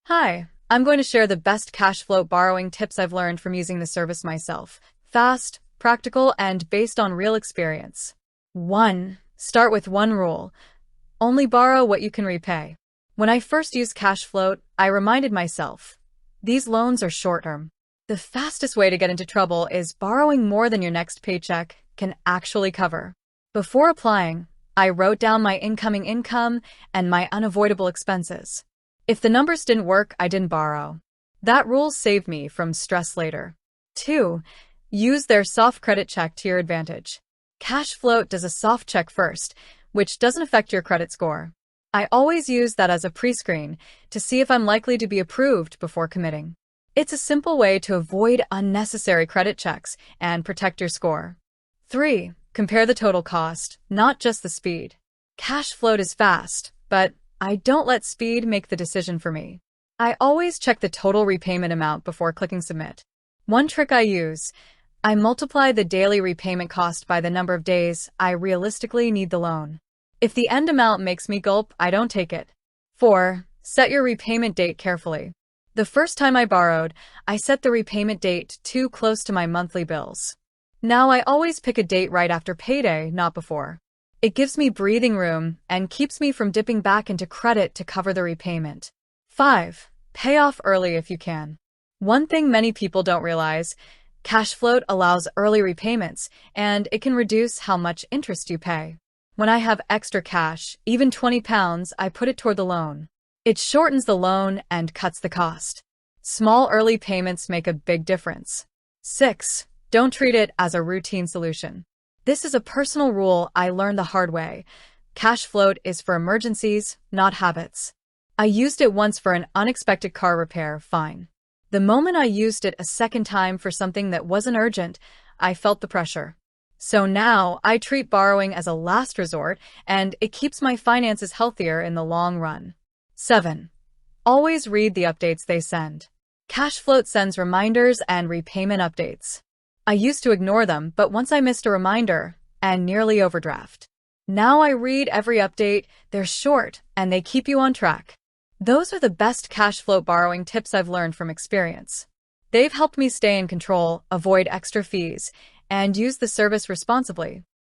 Hi, I'm going to share the best cash flow borrowing tips I've learned from using the service myself. Fast, practical, and based on real experience. 1. Start with one rule. Only borrow what you can repay. When I first used Cashfloat, I reminded myself, these loans are short-term. The fastest way to get into trouble is borrowing more than your next paycheck can actually cover. Before applying, I wrote down my incoming income and my unavoidable expenses. If the numbers didn't work, I didn't borrow. That rule saved me from stress later. 2. Use their soft credit check to your advantage. Cashfloat does a soft check first, which doesn't affect your credit score. I always use that as a pre-screen to see if I'm likely to be approved before committing. It's a simple way to avoid unnecessary credit checks and protect your score. 3. Compare the total cost, not just the speed. Cashfloat is fast, but I don't let speed make the decision for me. I always check the total repayment amount before clicking submit. One trick I use, I multiply the daily repayment cost by the number of days I realistically need the loan. If the end amount makes me gulp, I don't take it. 4. Set your repayment date carefully. The first time I borrowed, I set the repayment date too close to my monthly bills. Now I always pick a date right after payday, not before. It gives me breathing room and keeps me from dipping back into credit to cover the repayment. 5. Pay off early if you can. One thing many people don't realize, Cashfloat allows early repayments, and it can reduce how much interest you pay. When I have extra cash, even £20, I put it toward the loan. It shortens the loan and cuts the cost. Small early payments make a big difference. 6. Don't treat it as a routine solution. This is a personal rule I learned the hard way. Cashfloat is for emergencies, not habits. I used it once for an unexpected car repair, fine. The moment I used it a second time for something that wasn't urgent, I felt the pressure. So now I treat borrowing as a last resort, and it keeps my finances healthier in the long run. 7. Always read the updates they send. Cashfloat sends reminders and repayment updates. I used to ignore them, but once I missed a reminder and nearly overdraft. Now I read every update, they're short, and they keep you on track. Those are the best Cashfloat borrowing tips I've learned from experience. They've helped me stay in control, avoid extra fees, and use the service responsibly.